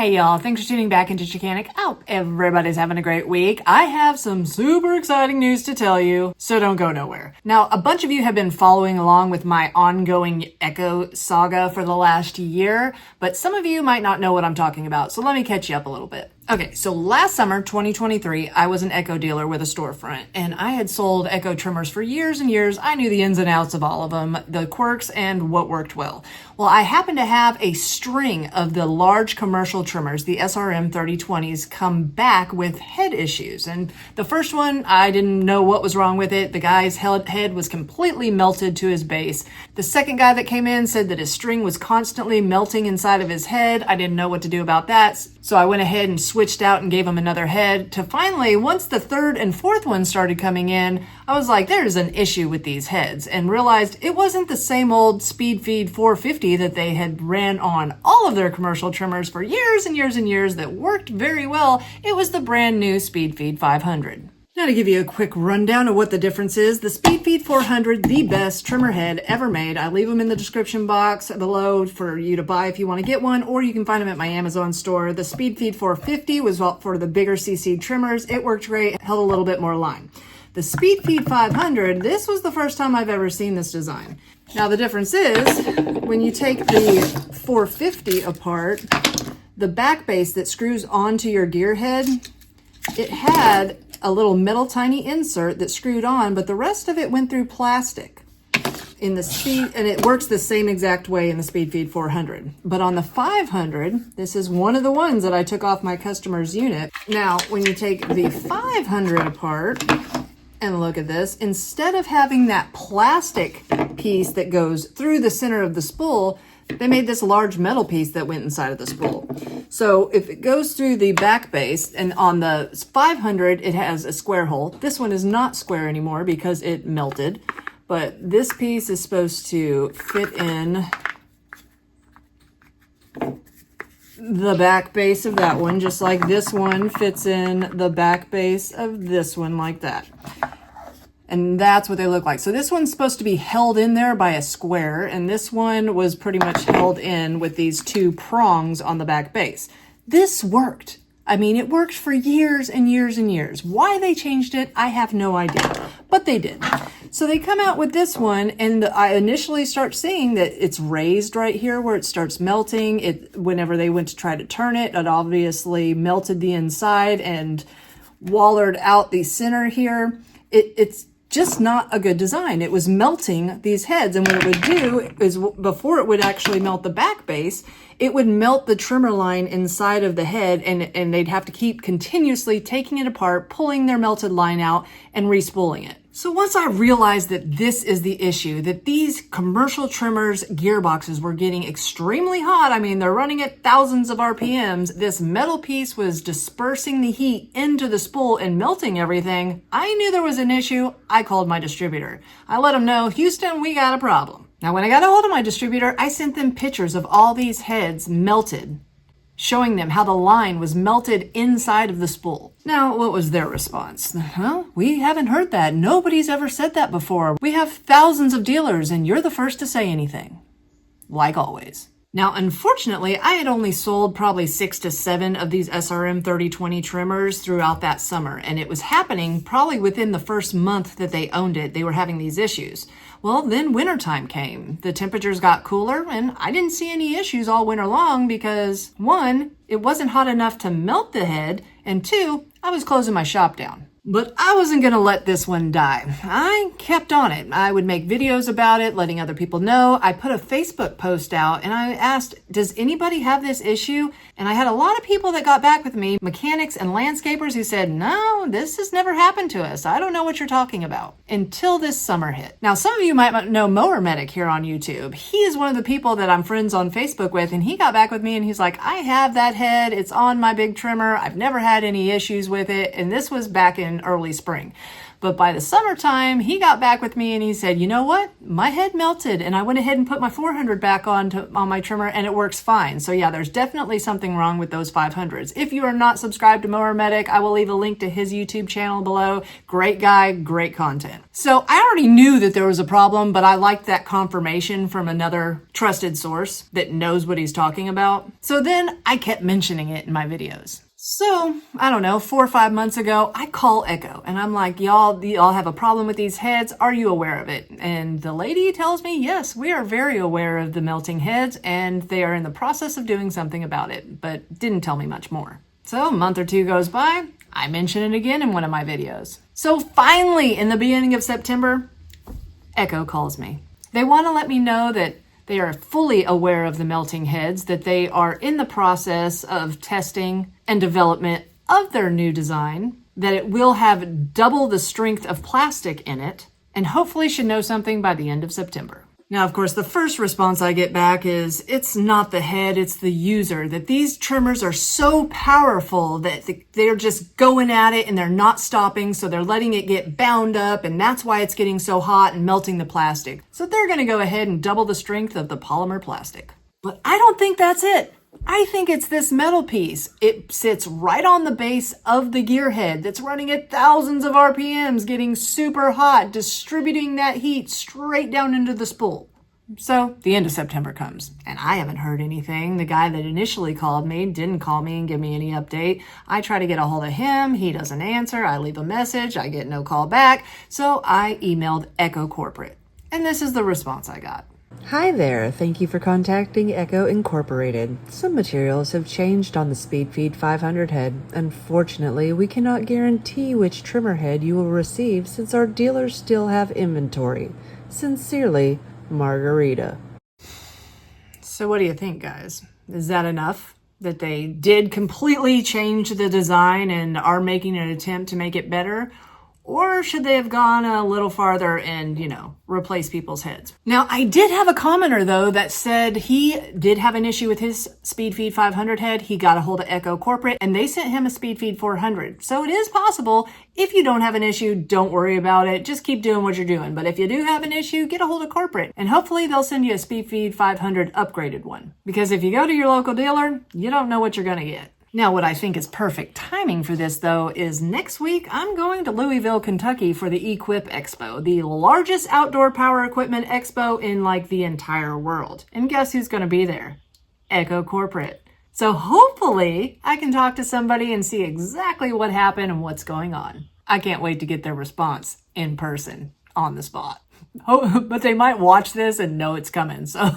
Hey y'all, thanks for tuning back into Chickanic. I hope everybody's having a great week. I have some super exciting news to tell you, so don't go nowhere. Now, a bunch of you have been following along with my ongoing Echo saga for the last year, but some of you might not know what I'm talking about, so let me catch you up a little bit. Okay, so last summer, 2023, I was an Echo dealer with a storefront, and I had sold Echo trimmers for years and years. I knew the ins and outs of all of them, the quirks, and what worked well. Well, I happened to have a string of the large commercial trimmers, the SRM 3020s, come back with head issues. And the first one, I didn't know what was wrong with it. The guy's head was completely melted to his base. The second guy that came in said that his string was constantly melting inside of his head. I didn't know what to do about that, so I went ahead and switched out and gave him another head to finally, once the third and fourth one started coming in, I was like, there's an issue with these heads, and realized it wasn't the same old Speed Feed 450 that they had ran on all of their commercial trimmers for years and years and years that worked very well. It was the brand new Speed Feed 500. Now to give you a quick rundown of what the difference is, the Speed Feed 400, the best trimmer head ever made. I leave them in the description box below for you to buy if you want to get one, or you can find them at my Amazon store. The Speed Feed 450 was for the bigger CC trimmers. It worked great, held a little bit more line. The Speed Feed 500, this was the first time I've ever seen this design. Now the difference is, when you take the 450 apart, the back base that screws onto your gear head, it had a little metal tiny insert that screwed on, but the rest of it went through plastic in the Speed, and it works the same exact way in the Speed Feed 400. But on the 500, this is one of the ones that I took off my customer's unit. Now, when you take the 500 apart and look at this, instead of having that plastic piece that goes through the center of the spool, they made this large metal piece that went inside of the spool. So if it goes through the back base, and on the 500, it has a square hole. This one is not square anymore because it melted, but this piece is supposed to fit in the back base of that one, just like this one fits in the back base of this one like that. And that's what they look like. So this one's supposed to be held in there by a square, and this one was pretty much held in with these two prongs on the back base. This worked. I mean, it worked for years and years and years. Why they changed it, I have no idea, but they did. So they come out with this one, and I initially start seeing that it's raised right here where it starts melting. Whenever they went to try to turn it, it obviously melted the inside and wallered out the center here. It's just not a good design. It was melting these heads, and what it would do is, before it would actually melt the back base, it would melt the trimmer line inside of the head, and they'd have to keep continuously taking it apart, pulling their melted line out, and re-spooling it. So once I realized that this is the issue, that these commercial trimmers gearboxes were getting extremely hot, I mean, they're running at thousands of RPMs, this metal piece was dispersing the heat into the spool and melting everything, I knew there was an issue. I called my distributor. I let them know, Houston, we got a problem. Now, when I got a hold of my distributor, I sent them pictures of all these heads melted, showing them how the line was melted inside of the spool. Now, what was their response? Well, we haven't heard that. Nobody's ever said that before. We have thousands of dealers, and you're the first to say anything. Like always. Now, unfortunately, I had only sold probably 6 to 7 of these SRM 3020 trimmers throughout that summer, and it was happening probably within the first month that they owned it. They were having these issues. Well, then wintertime came. The temperatures got cooler, and I didn't see any issues all winter long because, 1, it wasn't hot enough to melt the head, and 2, I was closing my shop down. But I wasn't going to let this one die. I kept on it. I would make videos about it, letting other people know. I put a Facebook post out and I asked, does anybody have this issue? And I had a lot of people that got back with me, mechanics and landscapers, who said, no, this has never happened to us. I don't know what you're talking about. Until this summer hit. Now, some of you might know Mower Medic here on YouTube. He is one of the people that I'm friends on Facebook with, and he got back with me and he's like, I have that head. It's on my big trimmer. I've never had any issues with it. And this was back in early spring. But by the summertime, he got back with me and he said, you know what? My head melted and I went ahead and put my 400 back on my trimmer and it works fine. So yeah, there's definitely something wrong with those 500s. If you are not subscribed to Mower Medic, I will leave a link to his YouTube channel below. Great guy, great content. So I already knew that there was a problem, but I liked that confirmation from another trusted source that knows what he's talking about. So then I kept mentioning it in my videos. So, I don't know, 4 or 5 months ago, I call Echo and I'm like, y'all have a problem with these heads. Are you aware of it? And the lady tells me, yes, we are very aware of the melting heads and they are in the process of doing something about it, but didn't tell me much more. So a month or two goes by, I mention it again in one of my videos. So finally, in the beginning of September, Echo calls me. They want to let me know that they are fully aware of the melting heads, that they are in the process of testing and development of their new design, that it will have double the strength of plastic in it, and hopefully should know something by the end of September. Now, of course, the first response I get back is, it's not the head, it's the user, that these trimmers are so powerful that they're just going at it and they're not stopping, so they're letting it get bound up, and that's why it's getting so hot and melting the plastic. So they're going to go ahead and double the strength of the polymer plastic. But I don't think that's it. I think it's this metal piece. It sits right on the base of the gear head that's running at thousands of RPMs, getting super hot, distributing that heat straight down into the spool. So the end of September comes and I haven't heard anything. The guy that initially called me didn't call me and give me any update. I try to get a hold of him. He doesn't answer. I leave a message. I get no call back. So I emailed Echo Corporate. And this is the response I got. Hi there, thank you for contacting Echo Incorporated. Some materials have changed on the SpeedFeed 500 head. Unfortunately, we cannot guarantee which trimmer head you will receive since our dealers still have inventory. Sincerely, Margarita. So what do you think, guys? Is that enough? That they did completely change the design and are making an attempt to make it better? Or should they have gone a little farther and, replace people's heads? Now, I did have a commenter, though, that said he did have an issue with his SpeedFeed 500 head. He got a hold of Echo Corporate, and they sent him a SpeedFeed 400. So it is possible. If you don't have an issue, don't worry about it. Just keep doing what you're doing. But if you do have an issue, get a hold of Corporate. And hopefully they'll send you a SpeedFeed 500 upgraded one. Because if you go to your local dealer, you don't know what you're going to get. Now, what I think is perfect timing for this, though, is next week I'm going to Louisville, Kentucky for the Equip Expo, the largest outdoor power equipment expo in, the entire world. And guess who's going to be there? Echo Corporate. So hopefully I can talk to somebody and see exactly what happened and what's going on. I can't wait to get their response in person, on the spot. But they might watch this and know it's coming, so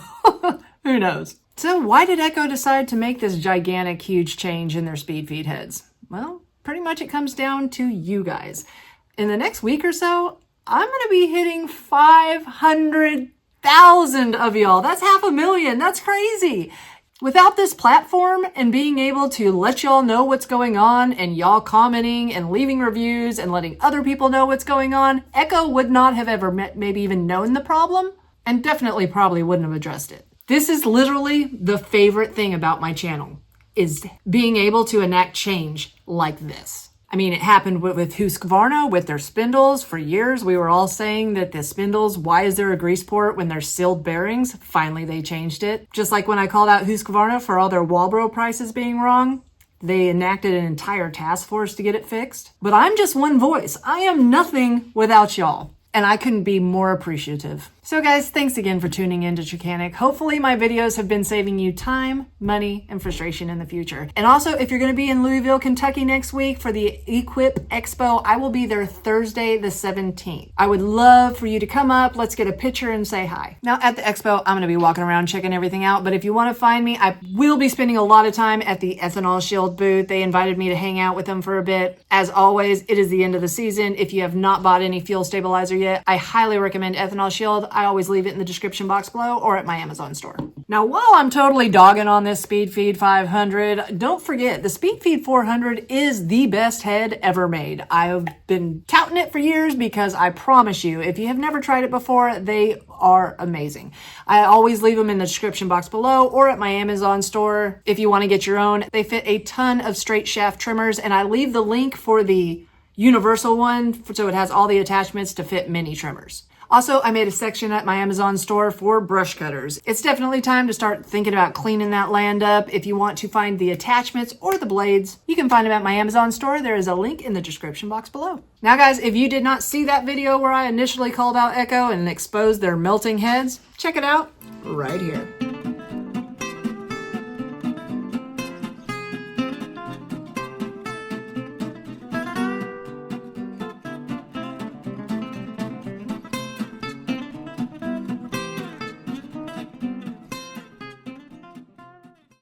who knows? So why did Echo decide to make this gigantic, huge change in their SpeedFeed heads? Well, pretty much it comes down to you guys. In the next week or so, I'm going to be hitting 500,000 of y'all. That's 500,000. That's crazy. Without this platform and being able to let y'all know what's going on and y'all commenting and leaving reviews and letting other people know what's going on, Echo would not have ever maybe even known the problem and definitely probably wouldn't have addressed it. This is literally the favorite thing about my channel, is being able to enact change like this. I mean, it happened with Husqvarna with their spindles. For years, we were all saying that the spindles, why is there a grease port when there's sealed bearings? Finally, they changed it. Just like when I called out Husqvarna for all their Walbro prices being wrong, they enacted an entire task force to get it fixed. But I'm just one voice. I am nothing without y'all. And I couldn't be more appreciative. So guys, thanks again for tuning in to Chickanic. Hopefully my videos have been saving you time, money, and frustration in the future. And also, if you're going to be in Louisville, Kentucky next week for the Equip Expo, I will be there Thursday the 17th. I would love for you to come up. Let's get a picture and say hi. Now at the expo, I'm going to be walking around checking everything out. But if you want to find me, I will be spending a lot of time at the Ethanol Shield booth. They invited me to hang out with them for a bit. As always, it is the end of the season. If you have not bought any fuel stabilizer yet, I highly recommend Ethanol Shield. I always leave it in the description box below or at my Amazon store. Now, while I'm totally dogging on this SpeedFeed 500, don't forget the SpeedFeed 400 is the best head ever made. I've been touting it for years because I promise you, if you have never tried it before, they are amazing. I always leave them in the description box below or at my Amazon store if you want to get your own. They fit a ton of straight shaft trimmers, and I leave the link for the universal one, so it has all the attachments to fit mini trimmers. Also, I made a section at my Amazon store for brush cutters. It's definitely time to start thinking about cleaning that land up. If you want to find the attachments or the blades, you can find them at my Amazon store. There is a link in the description box below. Now guys, if you did not see that video where I initially called out Echo and exposed their melting heads, check it out right here.